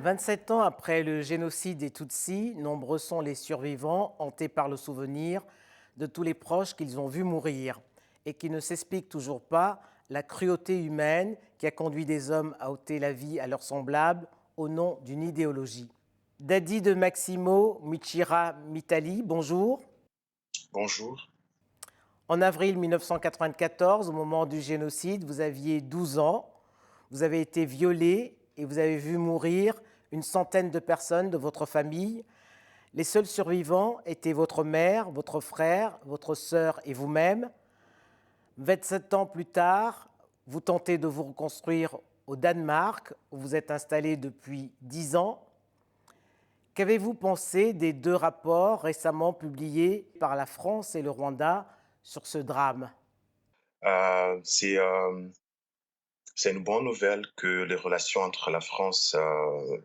27 ans après le génocide des Tutsis, nombreux sont les survivants hantés par le souvenir de tous les proches qu'ils ont vus mourir et qui ne s'expliquent toujours pas la cruauté humaine qui a conduit des hommes à ôter la vie à leurs semblables au nom d'une idéologie. Dadi de Maximo Michira Mitali, bonjour. Bonjour. En avril 1994, au moment du génocide, vous aviez 12 ans, vous avez été violé et vous avez vu mourir une centaine de personnes de votre famille. Les seuls survivants étaient votre mère, votre frère, votre sœur et vous-même. 27 ans plus tard, vous tentez de vous reconstruire au Danemark, où vous êtes installé depuis 10 ans. Qu'avez-vous pensé des deux rapports récemment publiés par la France et le Rwanda sur ce drame? Euh, c'est euh, c'est une bonne nouvelle que les relations entre la France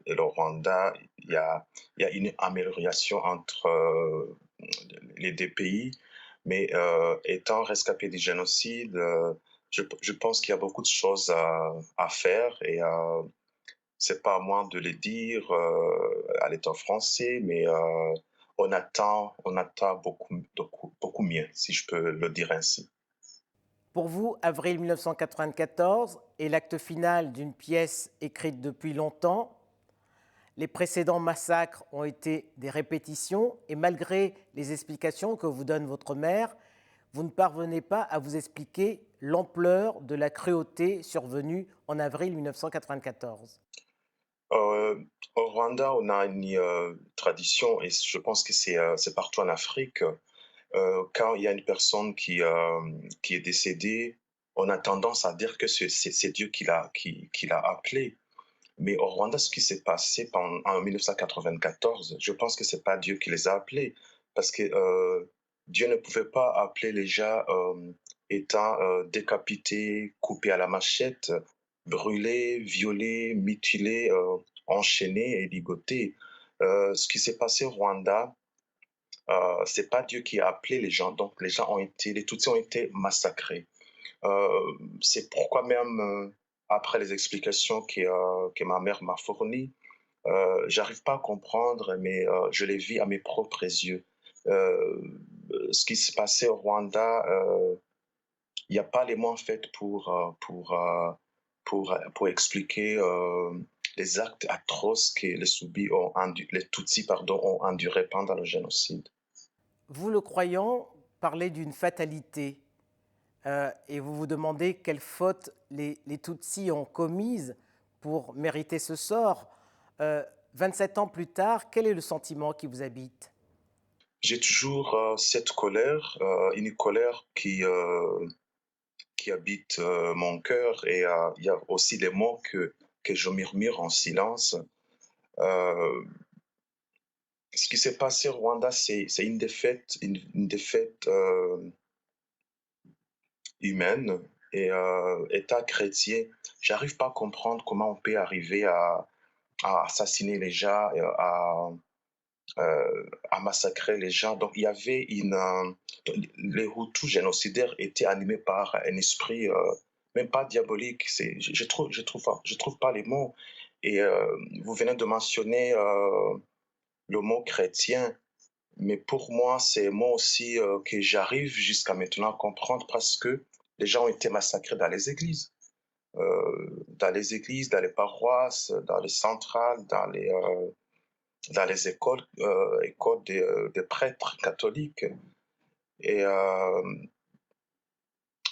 et le Rwanda, il y a une amélioration entre les deux pays. Mais étant rescapé du génocide, je pense qu'il y a beaucoup de choses à faire et c'est pas à moi de les dire à l'État français, mais on attend beaucoup mieux, si je peux le dire ainsi. Pour vous, avril 1994 est l'acte final d'une pièce écrite depuis longtemps. Les précédents massacres ont été des répétitions et malgré les explications que vous donne votre mère, vous ne parvenez pas à vous expliquer l'ampleur de la cruauté survenue en avril 1994. Euh, Au Rwanda, on a une tradition, et je pense que c'est partout en Afrique. Quand il y a une personne qui est décédée, on a tendance à dire que c'est Dieu qui l'a appelé. Mais au Rwanda, ce qui s'est passé en 1994, je pense que c'est pas Dieu qui les a appelés, parce que Dieu ne pouvait pas appeler les gens étant décapités, coupés à la machette, brûlés, violés, mutilés, enchaînés et ligotés. Ce qui s'est passé au Rwanda, c'est pas Dieu qui a appelé les gens, donc les Tutsis ont été massacrés. Euh, c'est pourquoi même après les explications que ma mère m'a fournies, j'arrive pas à comprendre, mais je les vis à mes propres yeux. Euh, Ce qui se passait au Rwanda, il n'y a pas les mots en fait pour expliquer les actes atroces que les Tutsis ont endurés pendant le génocide. Vous, le croyant, parlez d'une fatalité et vous vous demandez quelles fautes les Tutsis ont commises pour mériter ce sort. 27 ans plus tard, quel est le sentiment qui vous habite? J'ai toujours cette colère, une colère qui habite mon cœur et il y a aussi des mots que je murmure en silence. Euh, Ce qui s'est passé au Rwanda, c'est une défaite humaine et État chrétien. J'arrive pas à comprendre comment on peut arriver à assassiner les gens, à massacrer les gens. Donc il y avait les Hutus génocidaires étaient animés par un esprit même pas diabolique. Je trouve pas les mots. Et vous venez de mentionner le mot chrétien. Mais pour moi, c'est moi aussi que j'arrive jusqu'à maintenant à comprendre parce que les gens ont été massacrés dans les églises, dans les paroisses, dans les centrales, dans les écoles des prêtres catholiques. Et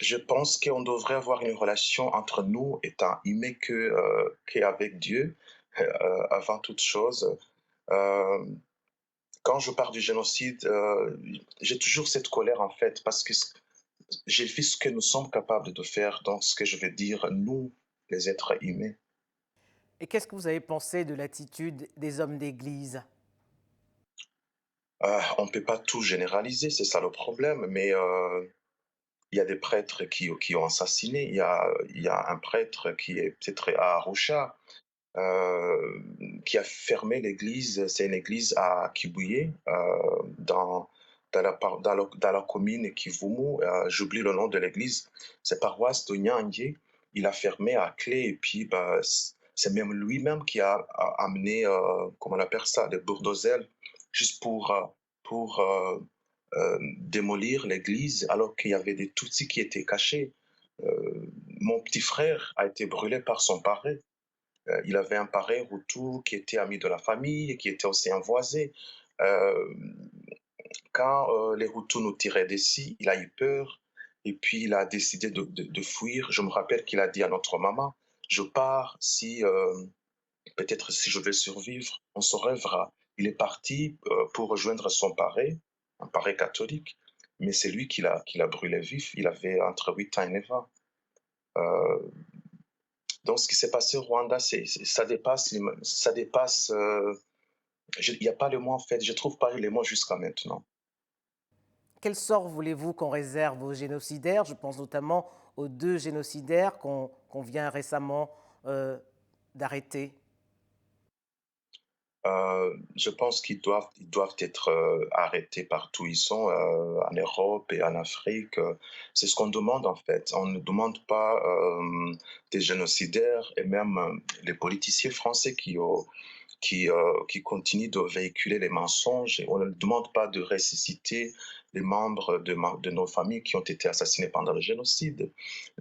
je pense qu'on devrait avoir une relation entre nous, étant humains qu'avec Dieu, avant toute chose. Euh, Quand je parle du génocide, j'ai toujours cette colère en fait, parce que j'ai vu ce que nous sommes capables de faire dans ce que je veux dire, nous, les êtres humains. Et qu'est-ce que vous avez pensé de l'attitude des hommes d'Église? On ne peut pas tout généraliser, c'est ça le problème, mais il y a des prêtres qui ont assassiné, il y a un prêtre qui est peut-être à Arusha, euh, qui a fermé l'église, c'est une église à Kibuye, dans la commune Kivumu, j'oublie le nom de l'église, c'est paroisse de Nyange, il a fermé à clé et puis bah, C'est même lui-même qui a amené, comment on appelle ça, des bulldozers, juste pour démolir l'église, alors qu'il y avait des Tutsis qui étaient cachés. Mon petit frère a été brûlé par son parrain. Il avait un parrain Hutu qui était ami de la famille et qui était aussi un voisin. Euh, Quand les Hutus nous tiraient d'ici, il a eu peur et puis il a décidé de fuir. Je me rappelle qu'il a dit à notre maman, je pars si peut-être si je vais survivre, on se rêvera. Il est parti pour rejoindre son parrain, un parrain catholique, mais c'est lui qui l'a brûlé vif. Il avait entre 8 ans et 9 ans. Euh, donc ce qui s'est passé au Rwanda, ça dépasse, ça dépasse. Il n'y a pas le mot en fait. Je trouve pas les mots jusqu'à maintenant. Quel sort voulez-vous qu'on réserve aux génocidaires? Je pense notamment aux deux génocidaires qu'on vient récemment d'arrêter. Je pense qu'ils doivent être arrêtés partout où ils sont, en Europe et en Afrique. C'est ce qu'on demande en fait. On ne demande pas des génocidaires et même les politiciens français qui continuent de véhiculer les mensonges. Et on ne demande pas de ressusciter les membres de nos familles qui ont été assassinés pendant le génocide,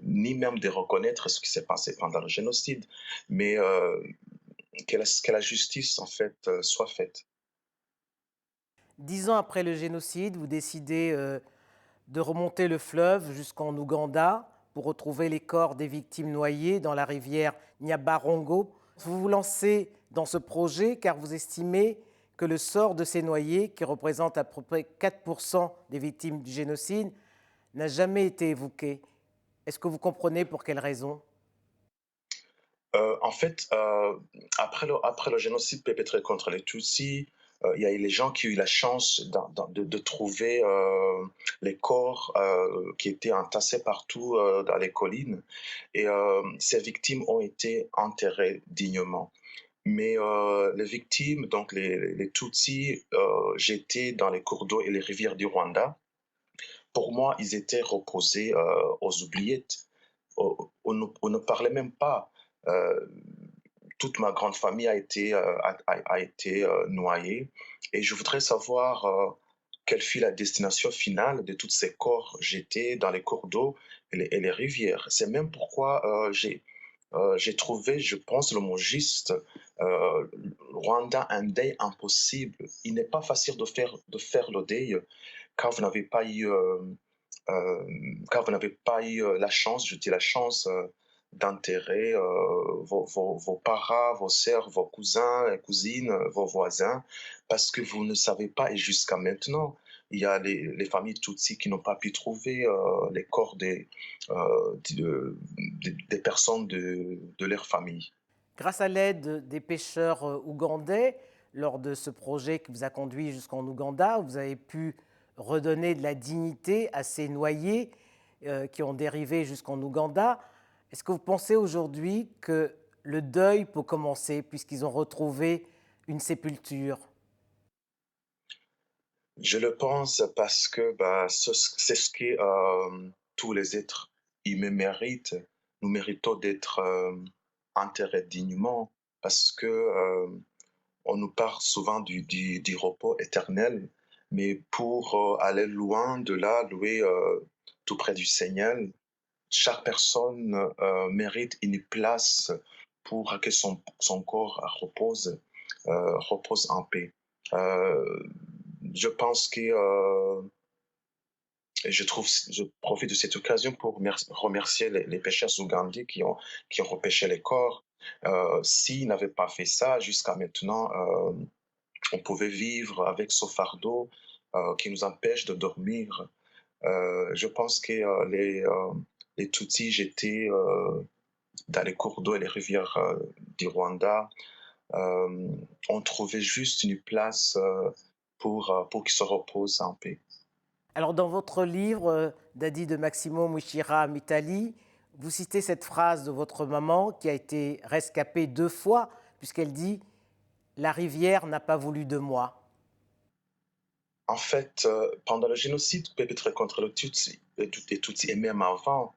ni même de reconnaître ce qui s'est passé pendant le génocide. Mais que la justice, en fait, soit faite. 10 ans après le génocide, vous décidez de remonter le fleuve jusqu'en Ouganda pour retrouver les corps des victimes noyées dans la rivière Nyabarongo. Vous vous lancez dans ce projet car vous estimez que le sort de ces noyés, qui représentent à peu près 4% des victimes du génocide, n'a jamais été évoqué. Est-ce que vous comprenez pour quelles raisons? En fait, après le génocide perpétré contre les Tutsis, il y a eu les gens qui ont eu la chance de trouver les corps qui étaient entassés partout dans les collines. Et ces victimes ont été enterrées dignement. Mais les victimes, donc les Tutsis, jetés dans les cours d'eau et les rivières du Rwanda, pour moi, ils étaient reposés aux oubliettes. On ne parlait même pas. Euh, Toute ma grande famille a été noyée et je voudrais savoir quelle fut la destination finale de tous ces corps jetés dans les cours d'eau et les rivières. C'est même pourquoi j'ai trouvé, je pense, le mot juste, Rwanda, un deuil impossible. Il n'est pas facile de faire le deuil quand vous n'avez pas eu, euh, quand vous n'avez pas eu la chance, je dis la chance, d'enterrer vos parents, vos sœurs, vos cousins et cousines, vos voisins, parce que vous ne savez pas, et jusqu'à maintenant, il y a les familles Tutsi qui n'ont pas pu trouver les corps des personnes de leur famille. Grâce à l'aide des pêcheurs ougandais, lors de ce projet qui vous a conduit jusqu'en Ouganda, vous avez pu redonner de la dignité à ces noyés qui ont dérivé jusqu'en Ouganda. Est-ce que vous pensez aujourd'hui que le deuil peut commencer puisqu'ils ont retrouvé une sépulture? Je le pense parce que bah, c'est ce que tous les êtres humains méritent. Nous méritons d'être enterrés dignement parce que on nous parle souvent du repos éternel, mais pour aller loin de là, louer tout près du Seigneur, chaque personne mérite une place pour que son corps repose en paix. Euh, je pense que je profite de cette occasion pour remercier les pêcheurs ougandais qui ont repêché les corps. S'ils n'avaient pas fait ça jusqu'à maintenant, on pouvait vivre avec ce fardeau qui nous empêche de dormir. Je pense que les Tutsis j'étais dans les cours d'eau et les rivières du Rwanda euh, ont trouvé juste une place pour qu'ils se reposent en paix. Alors, dans votre livre, Dadi de Maximo Mushira Mitali, vous citez cette phrase de votre maman qui a été rescapée 2 fois, puisqu'elle dit: la rivière n'a pas voulu de moi. En fait, pendant le génocide perpétré contre les Tutsis, et même avant,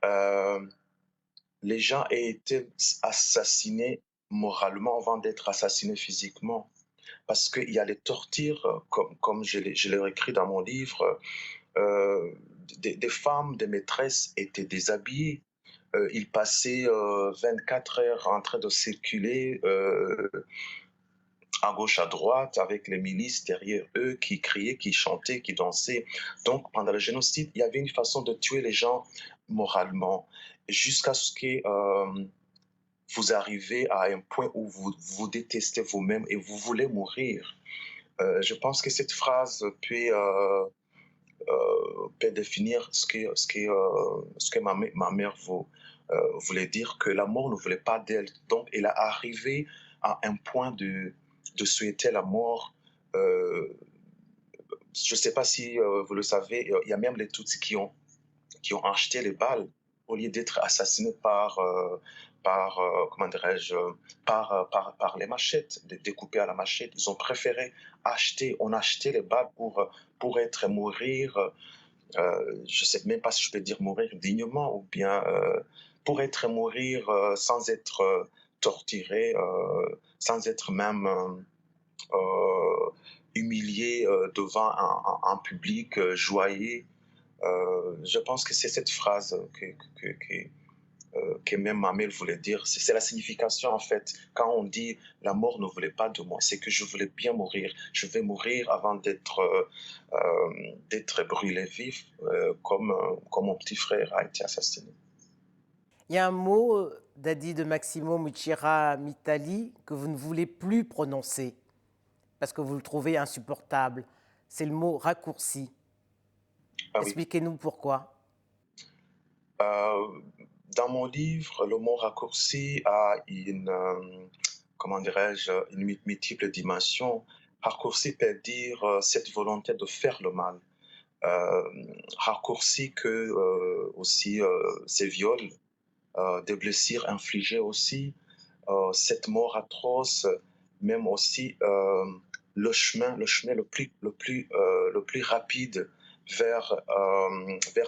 euh, les gens aient été assassinés moralement avant d'être assassinés physiquement. Parce qu'il y a les tortures, comme je l'ai écrit dans mon livre, des femmes, des maîtresses étaient déshabillées. Ils passaient 24 heures en train de circuler à gauche, à droite, avec les milices derrière eux qui criaient, qui chantaient, qui dansaient. Donc, pendant le génocide, il y avait une façon de tuer les gens moralement, jusqu'à ce que vous arrivez à un point où vous vous détestez vous-même et vous voulez mourir. Je pense que cette phrase peut définir ce que ma mère voulait dire, que la mort ne voulait pas d'elle. Donc, elle est arrivée à un point de souhaiter la mort. Je ne sais pas si vous le savez, il y a même les Tutsis qui ont acheté les balles au lieu d'être assassinés comment dirais-je, par les machettes, découpés à la machette. Ils ont préféré on a acheté les balles pour être mourir. Je ne sais même pas si je peux dire mourir dignement ou bien pour être mourir sans être torturé, sans être même humilié devant un public joyeux. Je pense que c'est cette phrase que même Mamel voulait dire. C'est la signification, en fait, quand on dit la mort ne voulait pas de moi, c'est que je voulais bien mourir. Je vais mourir avant d'être brûlé vif, comme mon petit frère a été assassiné. Il y a un mot, Dadi de Maximo Muchira Mitali, que vous ne voulez plus prononcer parce que vous le trouvez insupportable. C'est le mot raccourci. Ah oui. Expliquez-nous pourquoi. Euh, dans mon livre, le mot raccourci a comment dirais-je, une multiple dimension. Raccourci peut dire cette volonté de faire le mal. Raccourci que aussi ces viols, des blessures infligées aussi, cette mort atroce, même aussi le chemin le plus rapide vers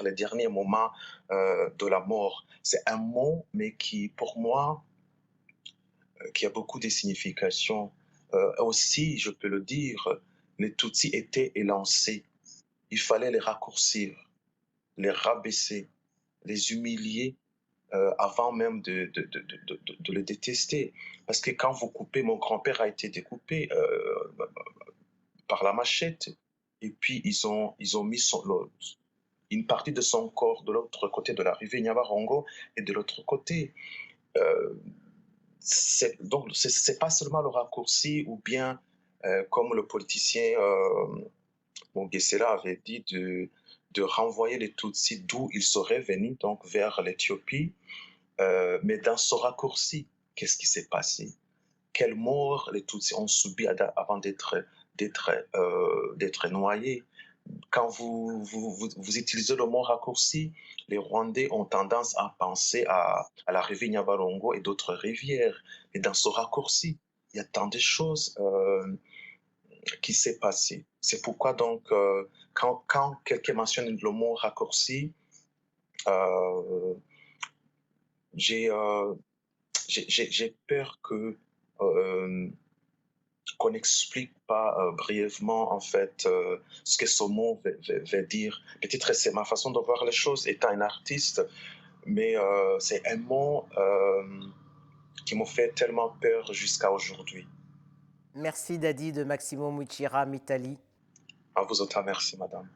les derniers moments de la mort. C'est un mot, mais qui, pour moi, qui a beaucoup de significations. Aussi, je peux le dire, les Tutsis étaient élancés. Il fallait les raccourcir, les rabaisser, les humilier avant même de le détester. Parce que quand vous coupez, mon grand-père a été découpé par la machette. Et puis, ils ont mis une partie de son corps de l'autre côté de la rivière Nyabarongo et de l'autre côté. Euh, donc, c'est pas seulement le raccourci ou bien, comme le politicien Mogesera avait dit, de renvoyer les Tutsis d'où ils seraient venus, donc vers l'Éthiopie. Mais dans ce raccourci, qu'est-ce qui s'est passé? Quelle mort les Tutsis ont subi avant d'être noyés? Quand vous utilisez le mot raccourci, les Rwandais ont tendance à penser à la rivière Nyabarongo et d'autres rivières. Et dans ce raccourci, il y a tant de choses qui s'est passé. C'est pourquoi donc, quand quelqu'un mentionne le mot raccourci, euh, j'ai peur que qu'on n'explique pas brièvement en fait ce que ce mot veut dire. Peut-être c'est ma façon de voir les choses étant un artiste, mais c'est un mot qui me fait tellement peur jusqu'à aujourd'hui. Merci Dadi de Maximo Muchira Mitali. À vous autant, merci madame.